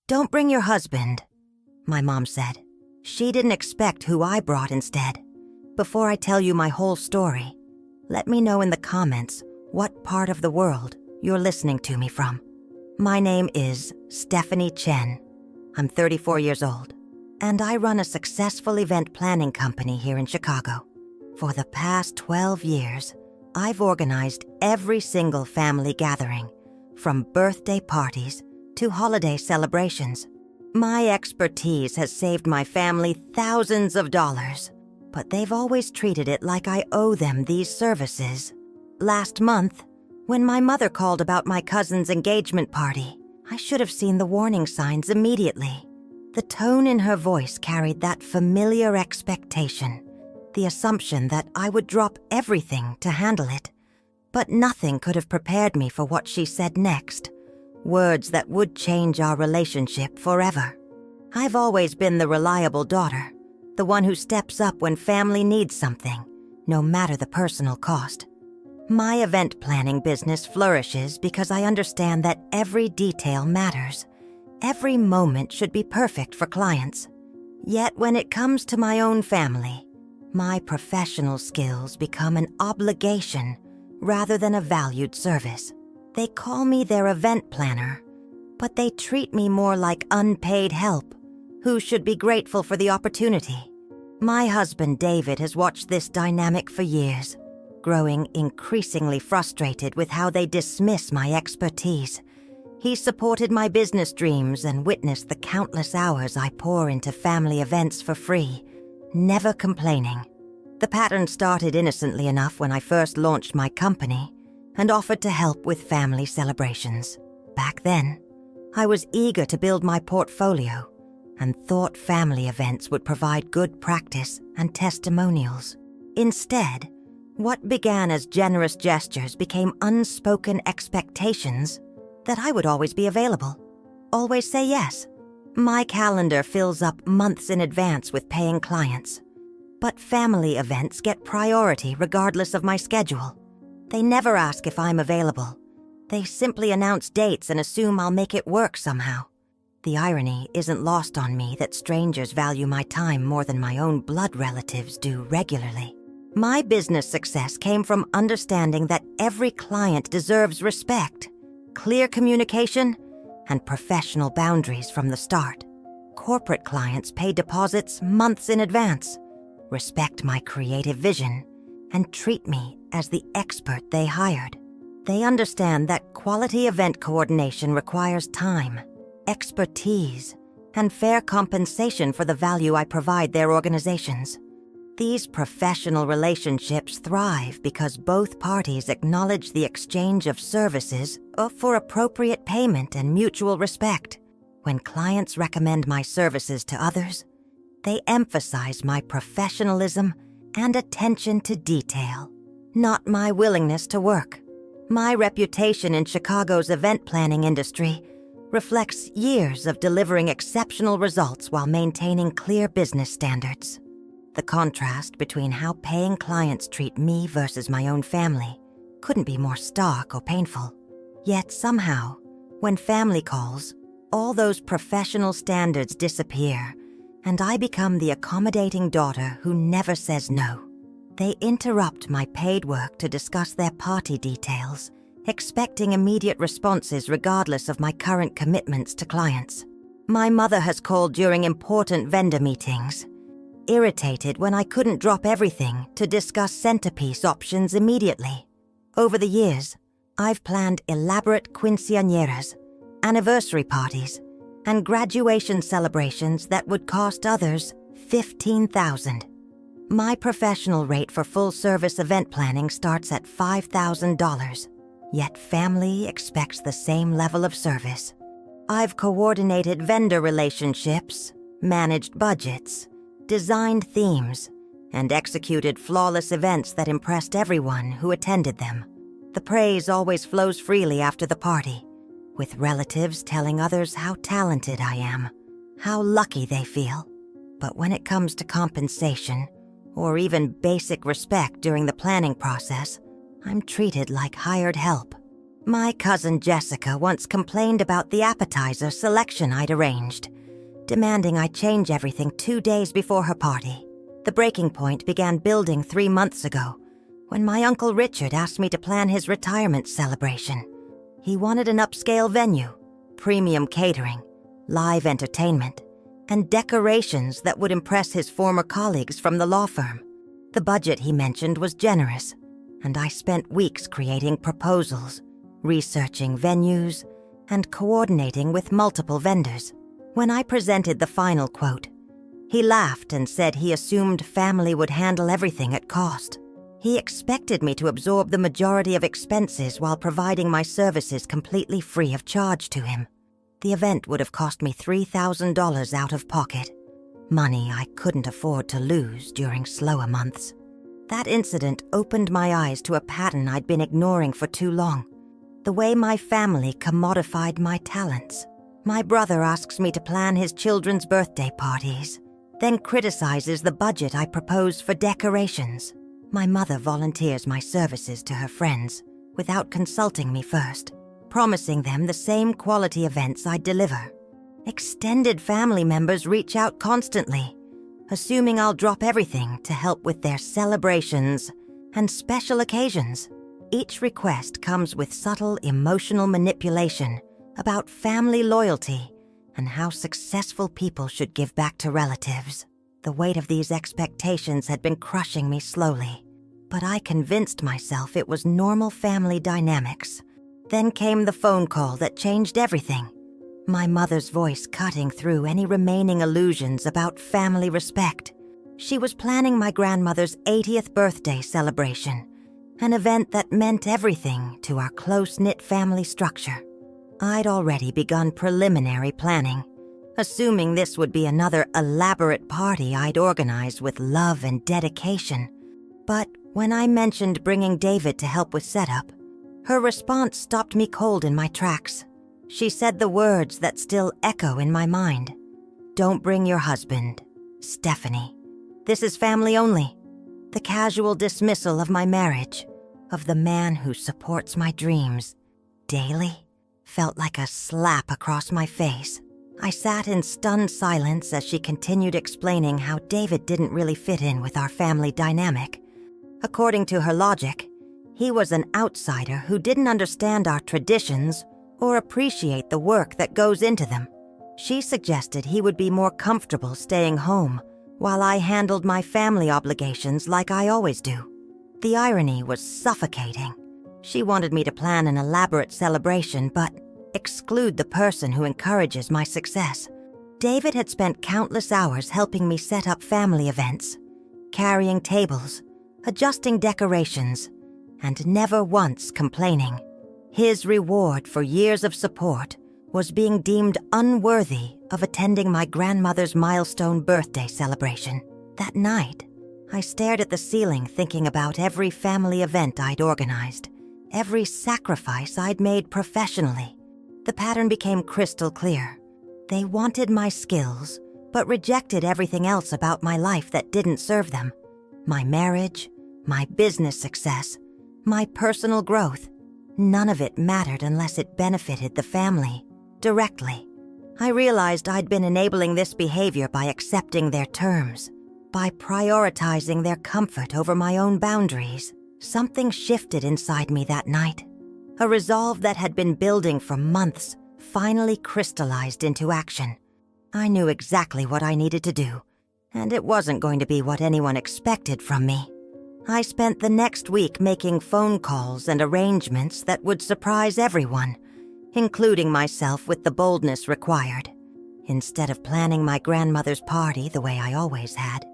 "Don't bring your husband," my mom said. She didn't expect who I brought instead. Before I tell you my whole story, let me know in the comments what part of the world you're listening to me from. My name is Stephanie Chen. I'm 34 years old, and I run a successful event planning company here in Chicago. For the past 12 years, I've organized every single family gathering, from birthday parties to holiday celebrations. My expertise has saved my family thousands of dollars, but they've always treated it like I owe them these services. Last month, when my mother called about my cousin's engagement party, I should have seen the warning signs immediately. The tone in her voice carried that familiar expectation, the assumption that I would drop everything to handle it. But nothing could have prepared me for what she said next, words that would change our relationship forever. I've always been the reliable daughter, the one who steps up when family needs something, no matter the personal cost. My event planning business flourishes because I understand that every detail matters. Every moment should be perfect for clients. Yet when it comes to my own family, my professional skills become an obligation rather than a valued service. They call me their event planner, but they treat me more like unpaid help, who should be grateful for the opportunity. My husband David has watched this dynamic for years, growing increasingly frustrated with how they dismiss my expertise. He supported my business dreams and witnessed the countless hours I pour into family events for free, never complaining. The pattern started innocently enough when I first launched my company and offered to help with family celebrations. Back then, I was eager to build my portfolio and thought family events would provide good practice and testimonials. Instead, what began as generous gestures became unspoken expectations that I would always be available, always say yes. My calendar fills up months in advance with paying clients, but family events get priority regardless of my schedule. They never ask if I'm available. They simply announce dates and assume I'll make it work somehow. The irony isn't lost on me that strangers value my time more than my own blood relatives do regularly. My business success came from understanding that every client deserves respect, clear communication, and professional boundaries from the start. Corporate clients pay deposits months in advance, respect my creative vision, and treat me as the expert they hired. They understand that quality event coordination requires time, expertise, and fair compensation for the value I provide their organizations. These professional relationships thrive because both parties acknowledge the exchange of services for appropriate payment and mutual respect. When clients recommend my services to others, they emphasize my professionalism and attention to detail, not my willingness to work. My reputation in Chicago's event planning industry reflects years of delivering exceptional results while maintaining clear business standards. The contrast between how paying clients treat me versus my own family couldn't be more stark or painful. Yet somehow, when family calls, all those professional standards disappear, and I become the accommodating daughter who never says no. They interrupt my paid work to discuss their party details, expecting immediate responses regardless of my current commitments to clients. My mother has called during important vendor meetings, irritated when I couldn't drop everything to discuss centerpiece options immediately. Over the years, I've planned elaborate quinceañeras, anniversary parties, and graduation celebrations that would cost others $15,000. My professional rate for full-service event planning starts at $5,000, yet family expects the same level of service. I've coordinated vendor relationships, managed budgets, designed themes, and executed flawless events that impressed everyone who attended them. The praise always flows freely after the party, with relatives telling others how talented I am, how lucky they feel. But when it comes to compensation, or even basic respect during the planning process, I'm treated like hired help. My cousin Jessica once complained about the appetizer selection I'd arranged, demanding I change everything 2 days before her party. The breaking point began building 3 months ago, when my Uncle Richard asked me to plan his retirement celebration. He wanted an upscale venue, premium catering, live entertainment, and decorations that would impress his former colleagues from the law firm. The budget he mentioned was generous, and I spent weeks creating proposals, researching venues, and coordinating with multiple vendors. When I presented the final quote, he laughed and said he assumed family would handle everything at cost. He expected me to absorb the majority of expenses while providing my services completely free of charge to him. The event would have cost me $3,000 out of pocket, money I couldn't afford to lose during slower months. That incident opened my eyes to a pattern I'd been ignoring for too long. The way my family commodified my talents. My brother asks me to plan his children's birthday parties, then criticizes the budget I propose for decorations. My mother volunteers my services to her friends without consulting me first, promising them the same quality events I deliver. Extended family members reach out constantly, assuming I'll drop everything to help with their celebrations and special occasions. Each request comes with subtle emotional manipulation about family loyalty and how successful people should give back to relatives. The weight of these expectations had been crushing me slowly, but I convinced myself it was normal family dynamics. Then came the phone call that changed everything. My mother's voice cutting through any remaining illusions about family respect. She was planning my grandmother's 80th birthday celebration, an event that meant everything to our close-knit family structure. I'd already begun preliminary planning, assuming this would be another elaborate party I'd organize with love and dedication. But when I mentioned bringing David to help with setup, her response stopped me cold in my tracks. She said the words that still echo in my mind. "Don't bring your husband, Stephanie. This is family only." The casual dismissal of my marriage, of the man who supports my dreams daily, felt like a slap across my face. I sat in stunned silence as she continued explaining how David didn't really fit in with our family dynamic. According to her logic, he was an outsider who didn't understand our traditions or appreciate the work that goes into them. She suggested he would be more comfortable staying home while I handled my family obligations like I always do. The irony was suffocating. She wanted me to plan an elaborate celebration, but exclude the person who encourages my success. David had spent countless hours helping me set up family events, carrying tables, adjusting decorations, and never once complaining. His reward for years of support was being deemed unworthy of attending my grandmother's milestone birthday celebration. That night, I stared at the ceiling thinking about every family event I'd organized, every sacrifice I'd made professionally. The pattern became crystal clear. They wanted my skills, but rejected everything else about my life that didn't serve them. My marriage, my business success, my personal growth. None of it mattered unless it benefited the family directly. I realized I'd been enabling this behavior by accepting their terms, by prioritizing their comfort over my own boundaries. Something shifted inside me that night. A resolve that had been building for months finally crystallized into action. I knew exactly what I needed to do, and it wasn't going to be what anyone expected from me. I spent the next week making phone calls and arrangements that would surprise everyone, including myself with the boldness required. Instead of planning my grandmother's party the way I always had,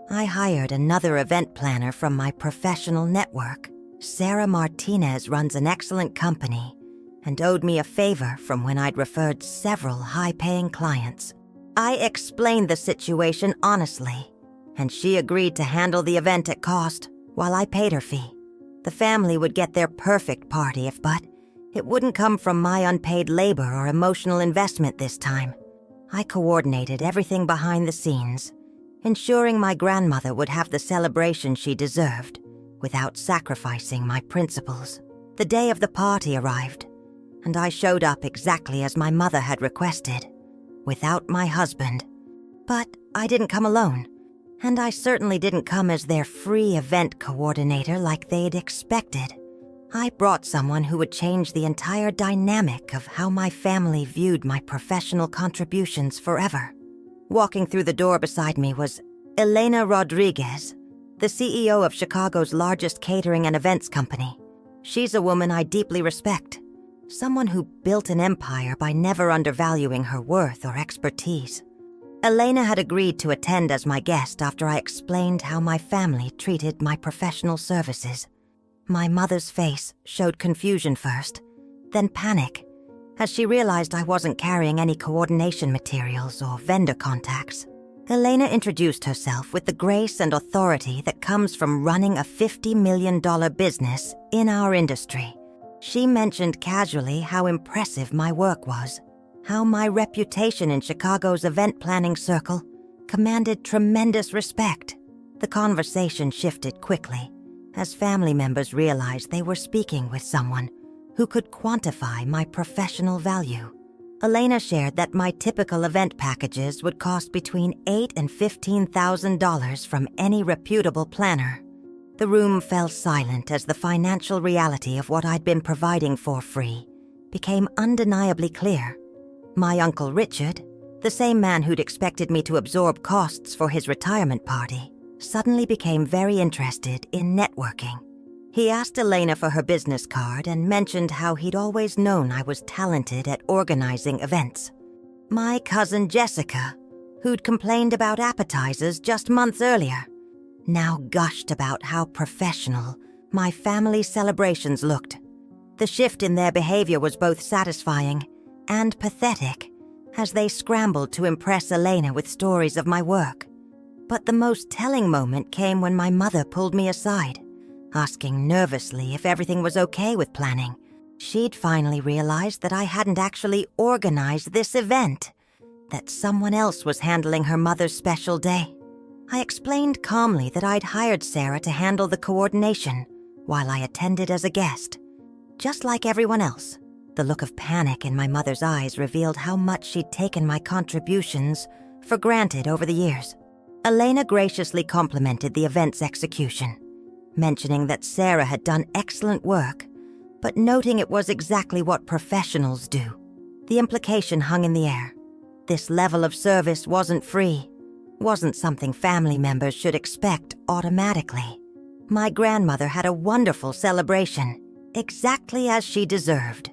I hired another event planner from my professional network. Sarah Martinez runs an excellent company and owed me a favor from when I'd referred several high-paying clients. I explained the situation honestly, and she agreed to handle the event at cost while I paid her fee. The family would get their perfect party but it wouldn't come from my unpaid labor or emotional investment this time. I coordinated everything behind the scenes, ensuring my grandmother would have the celebration she deserved without sacrificing my principles. The day of the party arrived, and I showed up exactly as my mother had requested, without my husband. But I didn't come alone, and I certainly didn't come as their free event coordinator like they'd expected. I brought someone who would change the entire dynamic of how my family viewed my professional contributions forever. Walking through the door beside me was Elena Rodriguez, the CEO of Chicago's largest catering and events company. She's a woman I deeply respect, someone who built an empire by never undervaluing her worth or expertise. Elena had agreed to attend as my guest after I explained how my family treated my professional services. My mother's face showed confusion first, then panic, as she realized I wasn't carrying any coordination materials or vendor contacts. Elena introduced herself with the grace and authority that comes from running a $50 million business in our industry. She mentioned casually how impressive my work was, how my reputation in Chicago's event planning circle commanded tremendous respect. The conversation shifted quickly, as family members realized they were speaking with someone who could quantify my professional value. Elena shared that my typical event packages would cost between $8,000 and $15,000 from any reputable planner. The room fell silent as the financial reality of what I'd been providing for free became undeniably clear. My Uncle Richard, the same man who'd expected me to absorb costs for his retirement party, suddenly became very interested in networking. He asked Elena for her business card and mentioned how he'd always known I was talented at organizing events. My cousin Jessica, who'd complained about appetizers just months earlier, now gushed about how professional my family's celebrations looked. The shift in their behavior was both satisfying and pathetic as they scrambled to impress Elena with stories of my work. But the most telling moment came when my mother pulled me aside, asking nervously if everything was okay with planning. She'd finally realized that I hadn't actually organized this event, that someone else was handling her mother's special day. I explained calmly that I'd hired Sarah to handle the coordination while I attended as a guest. Just like everyone else, the look of panic in my mother's eyes revealed how much she'd taken my contributions for granted over the years. Elena graciously complimented the event's execution, mentioning that Sarah had done excellent work, but noting it was exactly what professionals do. The implication hung in the air. This level of service wasn't free, wasn't something family members should expect automatically. My grandmother had a wonderful celebration, exactly as she deserved.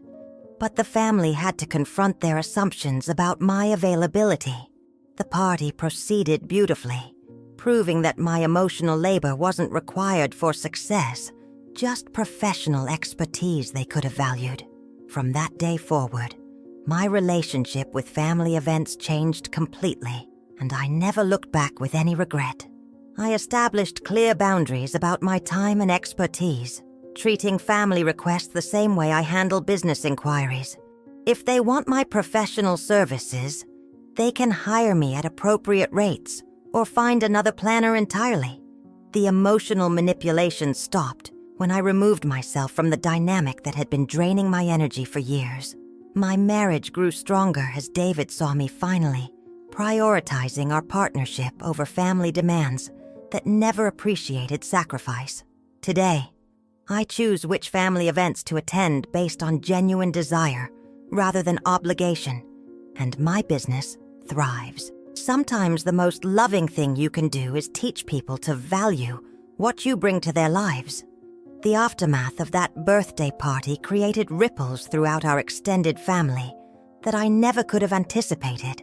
But the family had to confront their assumptions about my availability. The party proceeded beautifully, proving that my emotional labor wasn't required for success, just professional expertise they could have valued. From that day forward, my relationship with family events changed completely, and I never looked back with any regret. I established clear boundaries about my time and expertise, treating family requests the same way I handle business inquiries. If they want my professional services, they can hire me at appropriate rates or find another planner entirely. The emotional manipulation stopped when I removed myself from the dynamic that had been draining my energy for years. My marriage grew stronger as David saw me finally prioritizing our partnership over family demands that never appreciated sacrifice. Today, I choose which family events to attend based on genuine desire rather than obligation, and my business thrives. Sometimes the most loving thing you can do is teach people to value what you bring to their lives. The aftermath of that birthday party created ripples throughout our extended family that I never could have anticipated.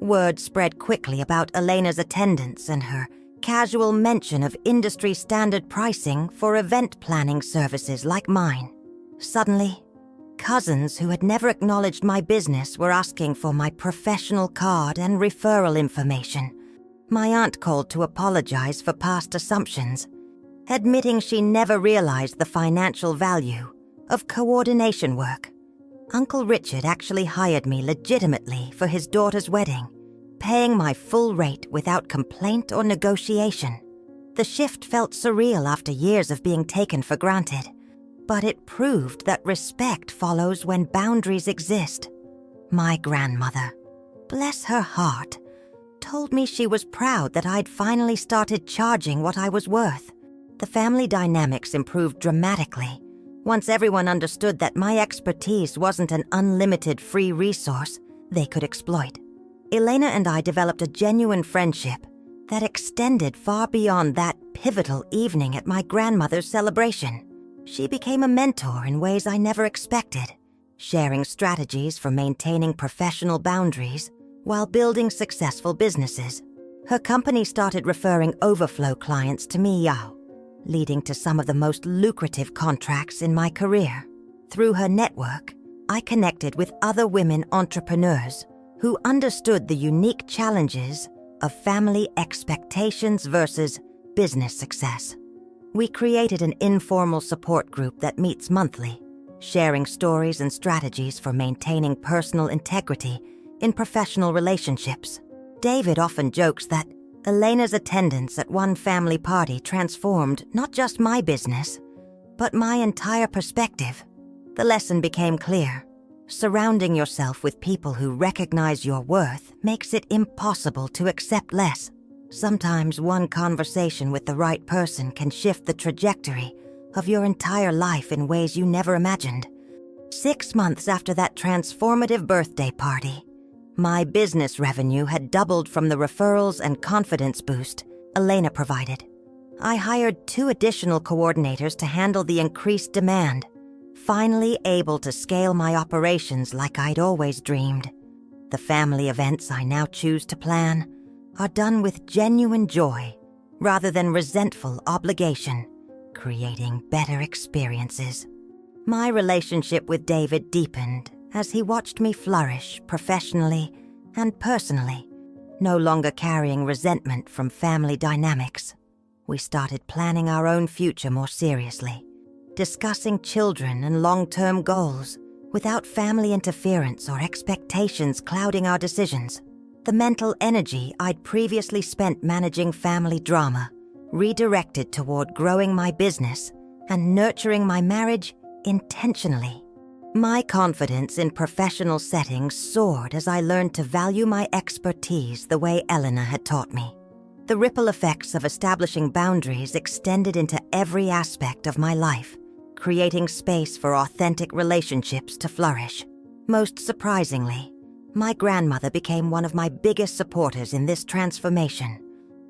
Word spread quickly about Elena's attendance and her casual mention of industry-standard pricing for event planning services like mine. Suddenly, cousins who had never acknowledged my business were asking for my professional card and referral information. My aunt called to apologize for past assumptions, admitting she never realized the financial value of coordination work. Uncle Richard actually hired me legitimately for his daughter's wedding, paying my full rate without complaint or negotiation. The shift felt surreal after years of being taken for granted, but it proved that respect follows when boundaries exist. My grandmother, bless her heart, told me she was proud that I'd finally started charging what I was worth. The family dynamics improved dramatically once everyone understood that my expertise wasn't an unlimited free resource they could exploit. Elena and I developed a genuine friendship that extended far beyond that pivotal evening at my grandmother's celebration. She became a mentor in ways I never expected, sharing strategies for maintaining professional boundaries while building successful businesses. Her company started referring overflow clients to me, leading to some of the most lucrative contracts in my career. Through her network, I connected with other women entrepreneurs who understood the unique challenges of family expectations versus business success. We created an informal support group that meets monthly, sharing stories and strategies for maintaining personal integrity in professional relationships. David often jokes that Elena's attendance at one family party transformed not just my business, but my entire perspective. The lesson became clear. Surrounding yourself with people who recognize your worth makes it impossible to accept less. Sometimes one conversation with the right person can shift the trajectory of your entire life in ways you never imagined. 6 months after that transformative birthday party, my business revenue had doubled from the referrals and confidence boost Elena provided. I hired 2 additional coordinators to handle the increased demand, finally able to scale my operations like I'd always dreamed. The family events I now choose to plan are done with genuine joy rather than resentful obligation, creating better experiences. My relationship with David deepened as he watched me flourish professionally and personally, no longer carrying resentment from family dynamics. We started planning our own future more seriously, discussing children and long-term goals without family interference or expectations clouding our decisions. The mental energy I'd previously spent managing family drama redirected toward growing my business and nurturing my marriage intentionally. My confidence in professional settings soared as I learned to value my expertise the way Elena had taught me. The ripple effects of establishing boundaries extended into every aspect of my life, creating space for authentic relationships to flourish. Most surprisingly, my grandmother became one of my biggest supporters in this transformation,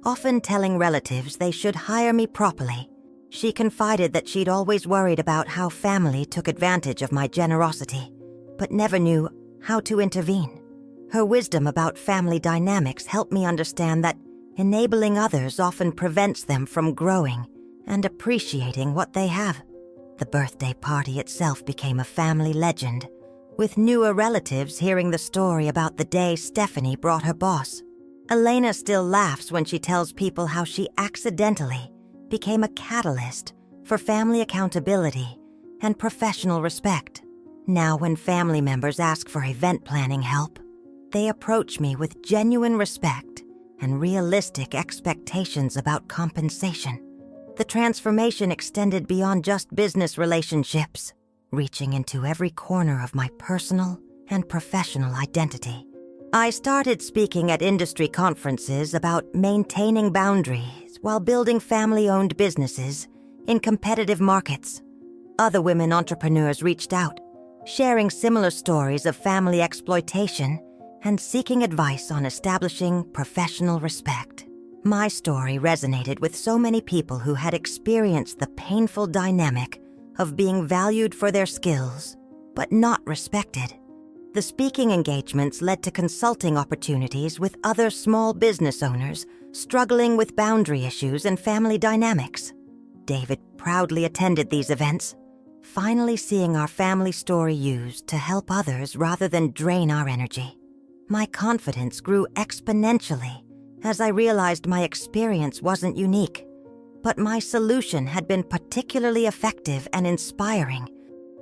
often telling relatives they should hire me properly. She confided that she'd always worried about how family took advantage of my generosity, but never knew how to intervene. Her wisdom about family dynamics helped me understand that enabling others often prevents them from growing and appreciating what they have. The birthday party itself became a family legend, with newer relatives hearing the story about the day Stephanie brought her boss. Elena still laughs when she tells people how she accidentally became a catalyst for family accountability and professional respect. Now, when family members ask for event planning help, they approach me with genuine respect and realistic expectations about compensation. The transformation extended beyond just business relationships, reaching into every corner of my personal and professional identity. I started speaking at industry conferences about maintaining boundaries while building family-owned businesses in competitive markets. Other women entrepreneurs reached out, sharing similar stories of family exploitation and seeking advice on establishing professional respect. My story resonated with so many people who had experienced the painful dynamic of being valued for their skills, but not respected. The speaking engagements led to consulting opportunities with other small business owners struggling with boundary issues and family dynamics. David proudly attended these events, finally seeing our family story used to help others rather than drain our energy. My confidence grew exponentially as I realized my experience wasn't unique, but my solution had been particularly effective and inspiring.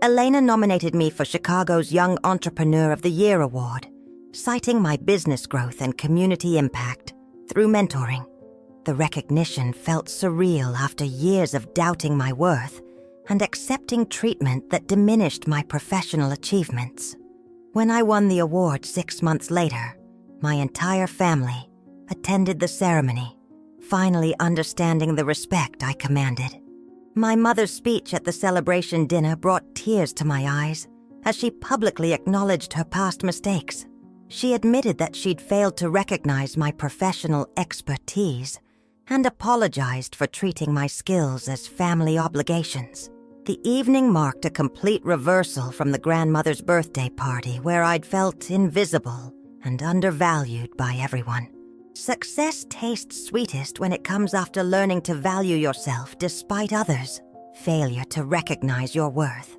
Elena nominated me for Chicago's Young Entrepreneur of the Year award, citing my business growth and community impact through mentoring. The recognition felt surreal after years of doubting my worth and accepting treatment that diminished my professional achievements. When I won the award 6 months later, my entire family attended the ceremony, finally understanding the respect I commanded. My mother's speech at the celebration dinner brought tears to my eyes as she publicly acknowledged her past mistakes. She admitted that she'd failed to recognize my professional expertise and apologized for treating my skills as family obligations. The evening marked a complete reversal from the grandmother's birthday party where I'd felt invisible and undervalued by everyone. Success tastes sweetest when it comes after learning to value yourself despite others' failure to recognize your worth.